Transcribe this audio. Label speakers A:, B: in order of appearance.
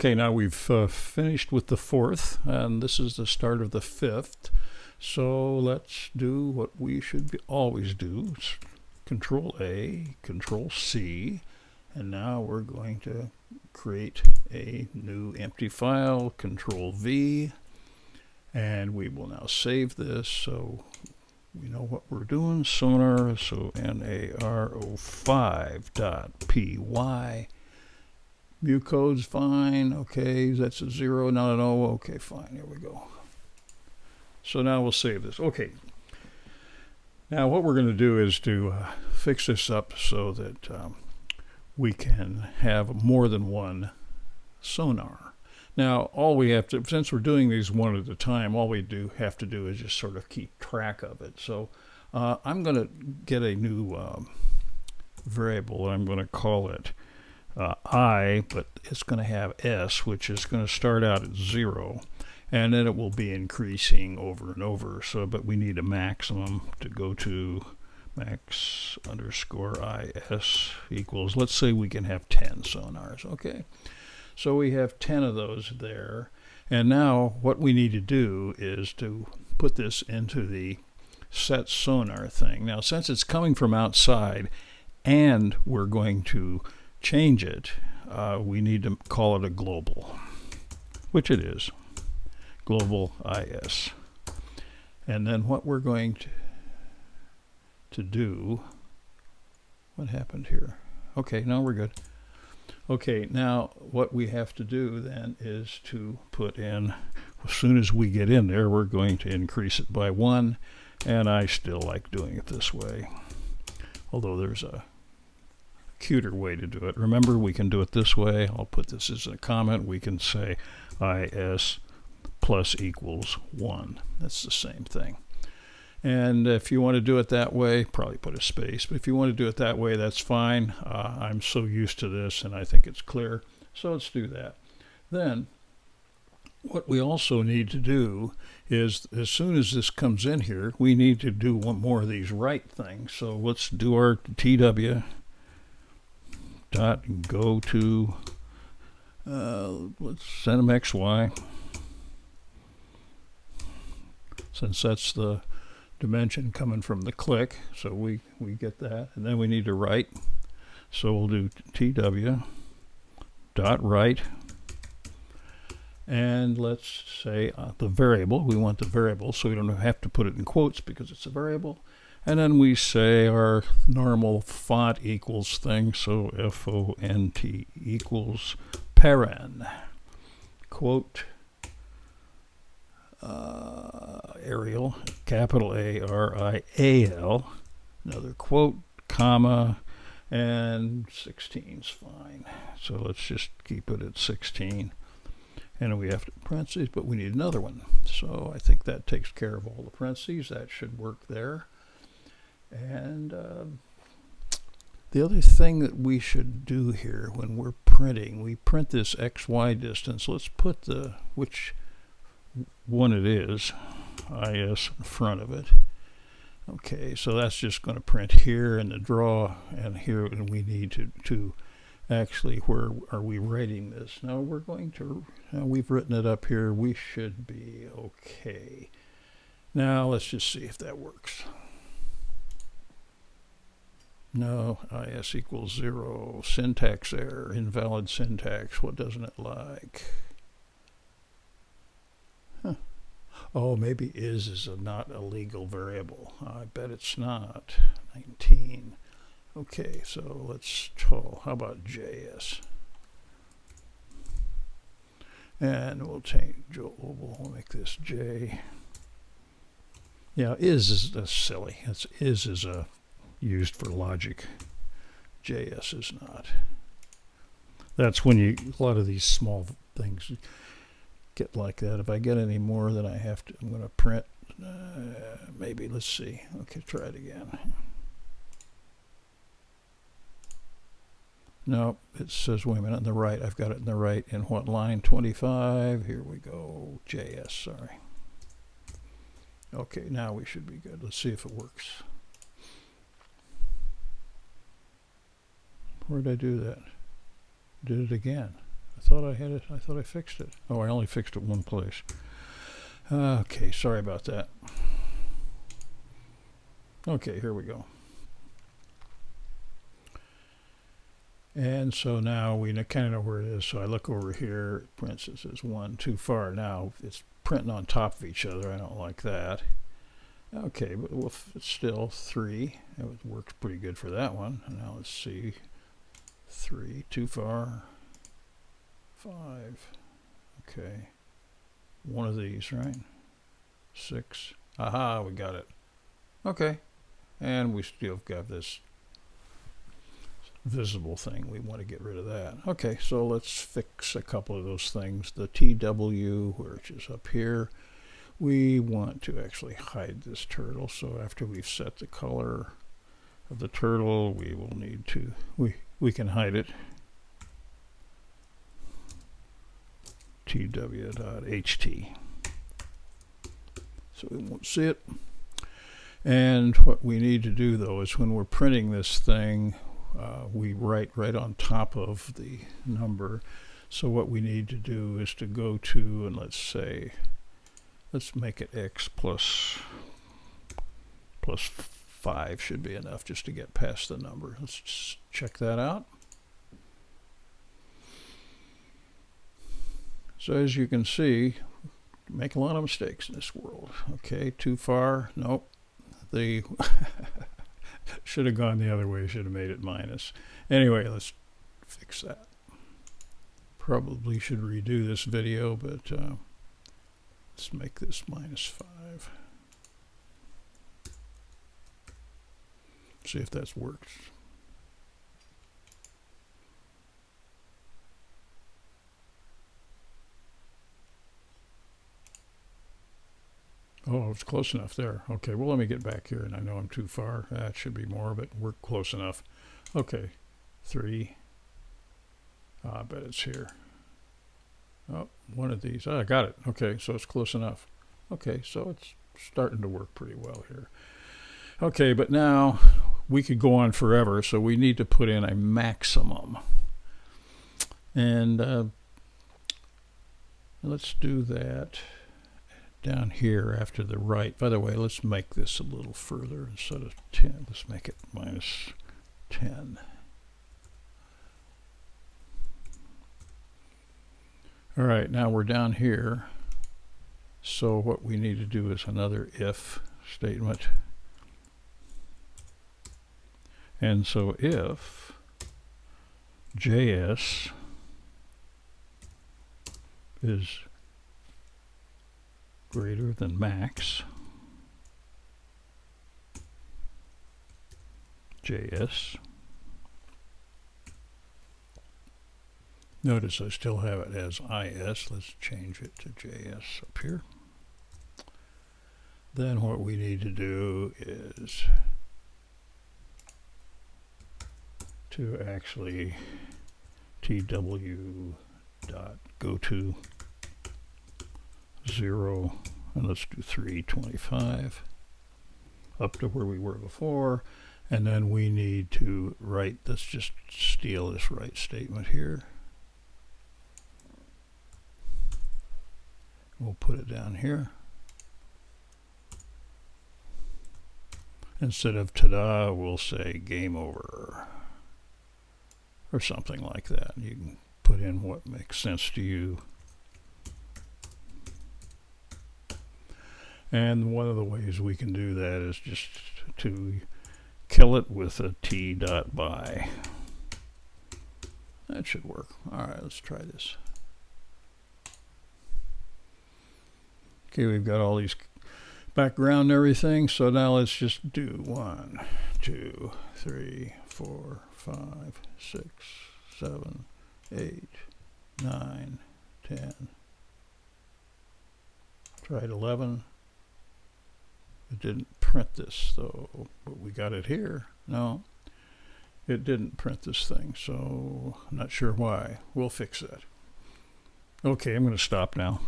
A: Okay, now we've finished with the fourth, and this is the start of the fifth. So let's do what we should always do. Control A, Control C, and now we're going to create a new empty file, Control V, and we will now save this so we know what we're doing. Sonar, so sonars05.py. Mu code's fine. Okay, that's a 0, not an O. Okay, fine. Here we go. So now we'll save this. Okay. Now what we're going to do is to fix this up so that we can have more than one sonar. Now all we have to, since we're doing these one at a time, all we have to do is just sort of keep track of it. So I'm going to get a new variable. I'm going to call it I, but it's going to have S, which is going to start out at 0, and then it will be increasing over and over. So, but we need a maximum to go to max underscore IS equals, let's say we can have 10 sonars, okay? So we have 10 of those there, and now what we need to do is to put this into the set sonar thing. Now, since it's coming from outside and we're going to change it, we need to call it a global, which it is, global IS. And then what we're going to do, what happened here? Okay, now we're good. Okay, now what we have to do then is to put in, as soon as we get in there, we're going to increase it by 1, and I still like doing it this way, although there's a cuter way to do it. Remember, we can do it this way. I'll put this as a comment. We can say IS plus equals 1. That's the same thing. And if you want to do it that way, probably put a space. But if you want to do it that way, that's fine. I'm so used to this, and I think it's clear. So let's do that. Then what we also need to do is, as soon as this comes in here, we need to do one more of these write things. So let's do our TW dot go to let's send them XY, since that's the dimension coming from the click, so we get that, and then we need to write, so we'll do TW dot write, and let's say the variable, we want the variable, so we don't have to put it in quotes because it's a variable. And then we say our normal font equals thing, so font equals paren, quote, Arial, capital A-R-I-A-L, another quote, comma, and 16's fine. So let's just keep it at 16. And we have to parentheses, but we need another one. So I think that takes care of all the parentheses. That should work there. And the other thing that we should do here when we're printing, we print this XY distance. Let's put which one it is, IS in front of it. Okay, so that's just going to print here in the draw and here, and we need to actually, where are we writing this? Now we're going to, we've written it up here. We should be okay. Now let's just see if that works. No, IS equals 0, syntax error, invalid syntax. What doesn't it like? Huh. Oh, maybe is not a legal variable. I bet it's not. 19. Okay, so let's how about JS? And we'll change, we'll make this J. Yeah, is silly. Is a used for logic. JS is not. That's when a lot of these small things get like that. If I get any more than I have to, I'm going to print. Maybe, let's see. Okay, try it again. No, it says, wait a minute, on the right. I've got it in the right. In what line? 25. Here we go. JS, sorry. Okay, now we should be good. Let's see if it works. Where did I do that? Did it again. I thought I had it. I thought I fixed it. Oh, I only fixed it one place. Okay, sorry about that. Okay, here we go. And so now we kind of know where it is. So I look over here, it prints, it says 1 too far. Now it's printing on top of each other. I don't like that. Okay, but it's still 3. It works pretty good for that one. And now let's see. 3 too far. 5. Okay. One of these, right? 6. Aha, we got it. Okay. And we still got this visible thing. We want to get rid of that. Okay, so let's fix a couple of those things. The TW, which is up here, we want to actually hide this turtle. So after we've set the color of the turtle, we will need to, we can hide it. tw.ht. So we won't see it. And what we need to do though is when we're printing this thing, we write right on top of the number. So what we need to do is to go to, and let's make it x plus 5 should be enough just to get past the number. Let's just check that out. So as you can see, make a lot of mistakes in this world. Okay, too far. Nope. They should have gone the other way. Should have made it minus. Anyway, let's fix that. Probably should redo this video, but let's make this -5. See if that works. Oh, it's close enough there. Okay, well, let me get back here, and I know I'm too far. That should be more, but we're close enough. Okay, 3. I bet it's here. Oh, one of these. I got it. Okay, so it's close enough. Okay, so it's starting to work pretty well here. Okay, but now we could go on forever, so we need to put in a maximum. And let's do that down here after the right. By the way, let's make this a little further. Instead of 10, let's make it -10. All right, now we're down here. So what we need to do is another if statement. And so if JS is greater than max JS. Notice I still have it as IS. Let's change it to JS up here. Then what we need to do is to actually tw.go to 0, and let's do 325 up to where we were before, and then we need to write, let's just steal this write statement here. We'll put it down here. Instead of ta-da, we'll say game over or something like that. You can put in what makes sense to you. And one of the ways we can do that is just to kill it with a t.by. That should work. All right, let's try this. Okay, we've got all these background and everything, so now let's just do 1, 2, 3, 4, 5, 6, 7, 8, 9, 10. Tried 11. It didn't print this though, but we got it here. No, it didn't print this thing, so I'm not sure why. We'll fix that. Okay, I'm going to stop now.